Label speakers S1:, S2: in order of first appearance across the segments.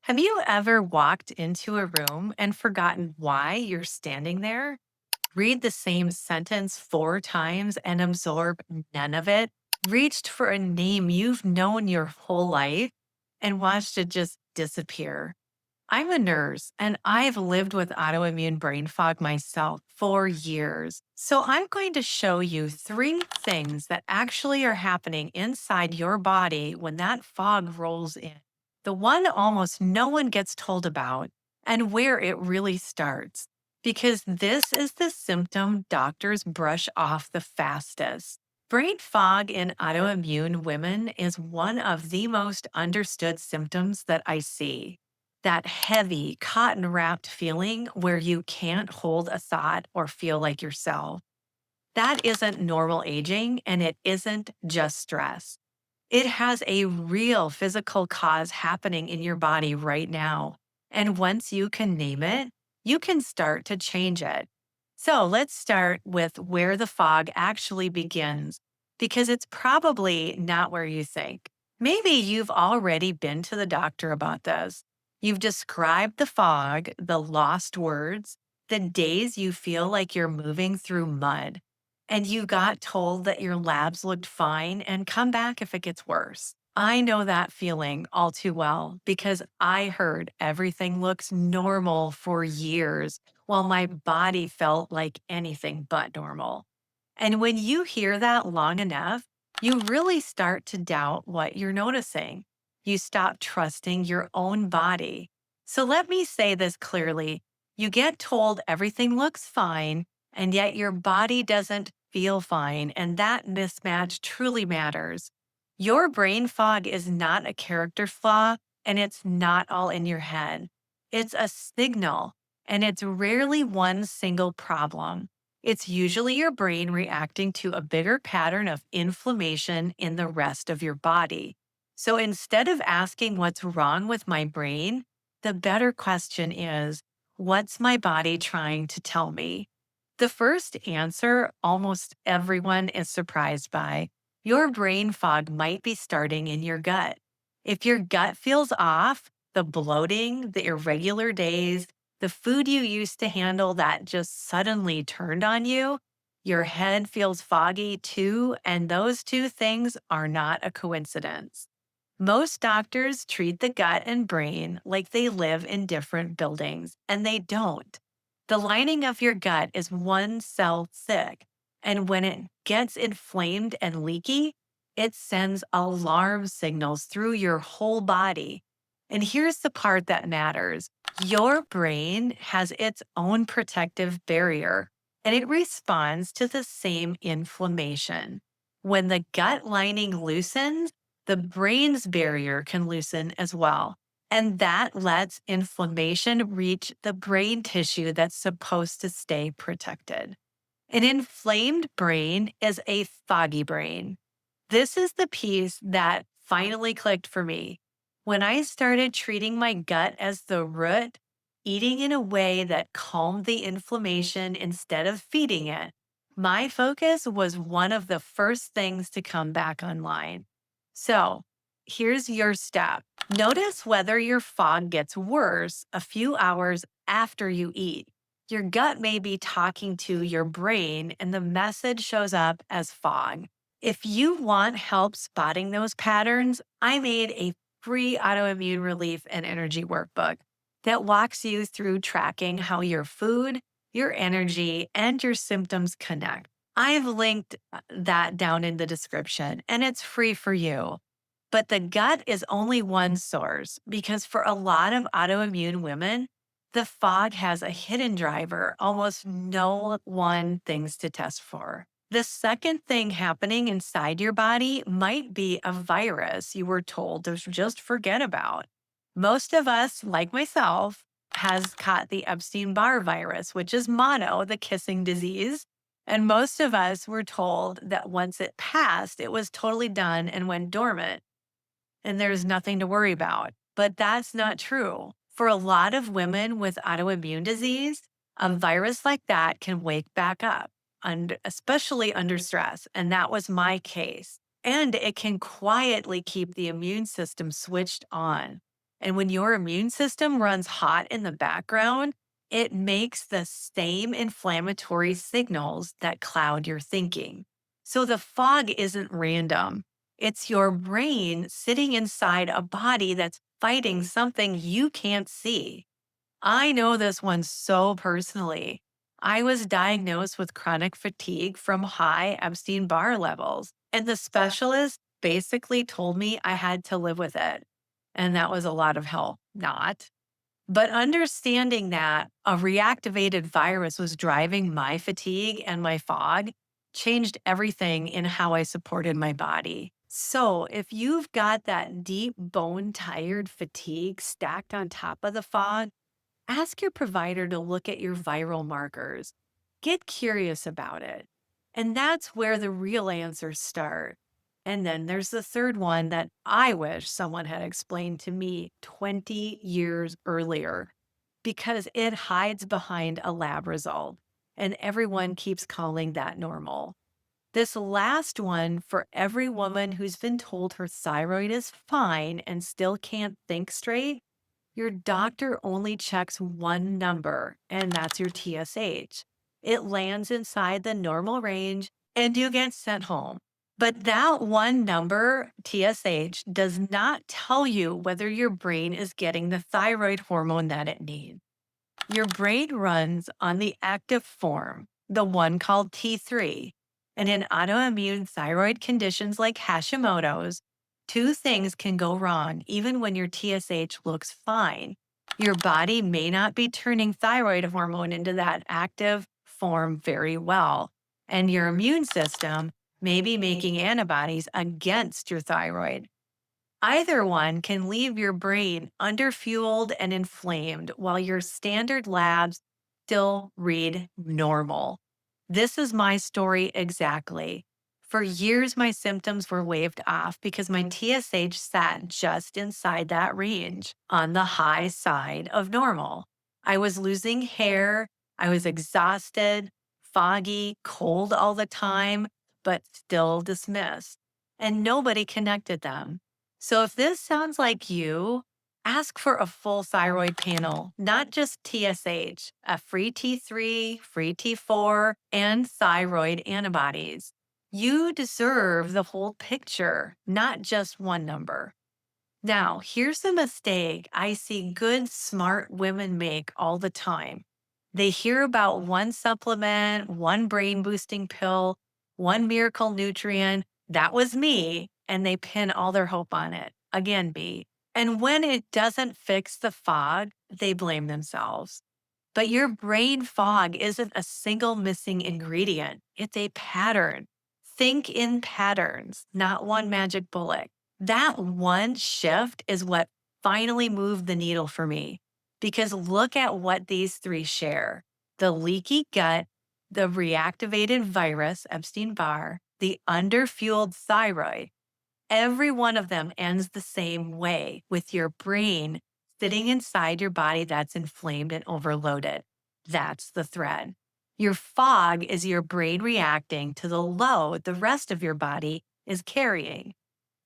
S1: Have you ever walked into a room and forgotten why you're standing there? Read the same sentence four times and absorb none of it? Reached for a name you've known your whole life and watched it just disappear? I'm a nurse and I've lived with autoimmune brain fog myself for years. So I'm going to show you three things that actually are happening inside your body when that fog rolls in. The one almost no one gets told about and where it really starts. Because this is the symptom doctors brush off the fastest. Brain fog in autoimmune women is one of the most understood symptoms that I see, that heavy, cotton wrapped feeling where you can't hold a thought or feel like yourself. That isn't normal aging and it isn't just stress. It has a real physical cause happening in your body right now. And once you can name it, you can start to change it. So let's start with where the fog actually begins, because it's probably not where you think. Maybe you've already been to the doctor about this. You've described the fog, the lost words, the days you feel like you're moving through mud, and you got told that your labs looked fine and come back if it gets worse. I know that feeling all too well because I heard everything looks normal for years while my body felt like anything but normal. And when you hear that long enough, you really start to doubt what you're noticing. You stop trusting your own body. So let me say this clearly. You get told everything looks fine, and yet your body doesn't feel fine. And that mismatch truly matters. Your brain fog is not a character flaw, and it's not all in your head. It's a signal, and it's rarely one single problem. It's usually your brain reacting to a bigger pattern of inflammation in the rest of your body. So instead of asking what's wrong with my brain, the better question is, what's my body trying to tell me? The first answer almost everyone is surprised by. Your brain fog might be starting in your gut. If your gut feels off, the bloating, the irregular days, the food you used to handle that just suddenly turned on you, your head feels foggy too, and those two things are not a coincidence. Most doctors treat the gut and brain like they live in different buildings, and they don't. The lining of your gut is one cell thick, and when it gets inflamed and leaky, it sends alarm signals through your whole body. And here's the part that matters: your brain has its own protective barrier, and it responds to the same inflammation. When the gut lining loosens, the brain's barrier can loosen as well. And that lets inflammation reach the brain tissue that's supposed to stay protected. An inflamed brain is a foggy brain. This is the piece that finally clicked for me. When I started treating my gut as the root, eating in a way that calmed the inflammation instead of feeding it, my focus was one of the first things to come back online. So here's your step. Notice whether your fog gets worse a few hours after you eat. Your gut may be talking to your brain, and the message shows up as fog. If you want help spotting those patterns, I made a free autoimmune relief and energy workbook that walks you through tracking how your food, your energy, and your symptoms connect. I've linked that down in the description, and it's free for you. But the gut is only one source because for a lot of autoimmune women, the fog has a hidden driver almost no one thinks to test for. The second thing happening inside your body might be a virus you were told to just forget about. Most of us, like myself, has caught the Epstein-Barr virus, which is mono, the kissing disease. And most of us were told that once it passed, it was totally done and went dormant and there's nothing to worry about. But that's not true. For a lot of women with autoimmune disease, a virus like that can wake back up, especially under stress. And that was my case. And it can quietly keep the immune system switched on. And when your immune system runs hot in the background, it makes the same inflammatory signals that cloud your thinking. So the fog isn't random. It's your brain sitting inside a body that's fighting something you can't see. I know this one so personally. I was diagnosed with chronic fatigue from high Epstein Barr levels, and the specialist basically told me I had to live with it. And that was a lot of help. Not. But understanding that a reactivated virus was driving my fatigue and my fog changed everything in how I supported my body. So, if you've got that deep bone tired fatigue stacked on top of the fog, ask your provider to look at your viral markers. Get curious about it. And that's where the real answers start. And then there's the third one that I wish someone had explained to me 20 years earlier because it hides behind a lab result. And everyone keeps calling that normal. This last one, for every woman who's been told her thyroid is fine and still can't think straight, your doctor only checks one number, and that's your TSH. It lands inside the normal range and you get sent home. But that one number, TSH, does not tell you whether your brain is getting the thyroid hormone that it needs. Your brain runs on the active form, the one called T3. And in autoimmune thyroid conditions like Hashimoto's, two things can go wrong even when your TSH looks fine. Your body may not be turning thyroid hormone into that active form very well, and your immune system may be making antibodies against your thyroid. Either one can leave your brain underfueled and inflamed while your standard labs still read normal. This is my story exactly. For years, my symptoms were waved off because my TSH sat just inside that range on the high side of normal. I was losing hair. I was exhausted, foggy, cold all the time, but still dismissed. And nobody connected them. So if this sounds like you, ask for a full thyroid panel, not just TSH, a free T3, free T4, and thyroid antibodies. You deserve the whole picture, not just one number. Now, here's a mistake I see good, smart women make all the time. They hear about one supplement, one brain boosting pill, one miracle nutrient. That was me. And they pin all their hope on it. Again, B. And when it doesn't fix the fog, they blame themselves. But your brain fog isn't a single missing ingredient, it's a pattern. Think in patterns, not one magic bullet. That one shift is what finally moved the needle for me. Because look at what these three share: the leaky gut, the reactivated virus, Epstein Barr, the underfueled thyroid. Every one of them ends the same way, with your brain sitting inside your body that's inflamed and overloaded. That's the thread. Your fog is your brain reacting to the load the rest of your body is carrying.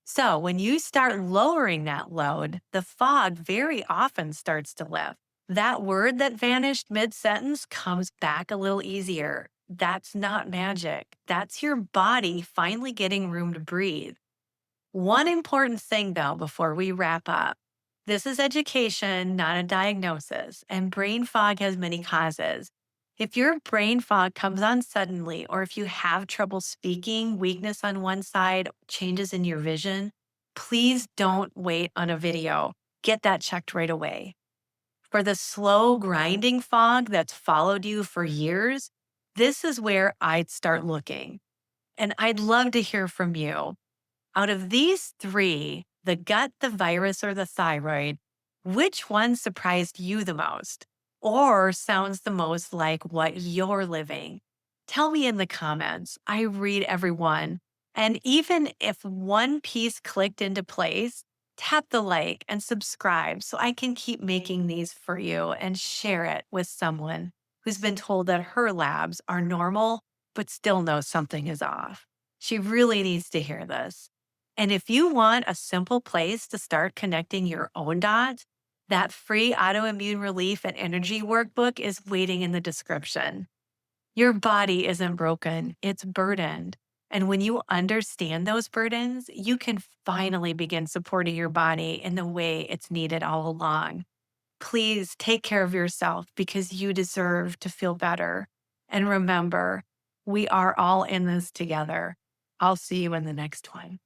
S1: So when you start lowering that load, the fog very often starts to lift. That word that vanished mid sentence comes back a little easier. That's not magic. That's your body finally getting room to breathe. One important thing, though, before we wrap up: this is education, not a diagnosis, and brain fog has many causes. If your brain fog comes on suddenly, or if you have trouble speaking, weakness on one side, changes in your vision, please don't wait on a video. Get that checked right away. For the slow, grinding fog that's followed you for years, this is where I'd start looking. And I'd love to hear from you. Out of these three, the gut, the virus, or the thyroid, which one surprised you the most or sounds the most like what you're living? Tell me in the comments. I read every one. And even if one piece clicked into place, tap the like and subscribe so I can keep making these for you and share it with someone who's been told that her labs are normal but still knows something is off. She really needs to hear this. And if you want a simple place to start connecting your own dots, that free autoimmune relief and energy workbook is waiting in the description. Your body isn't broken, it's burdened. And when you understand those burdens, you can finally begin supporting your body in the way it's needed all along. Please take care of yourself because you deserve to feel better. And remember, we are all in this together. I'll see you in the next one.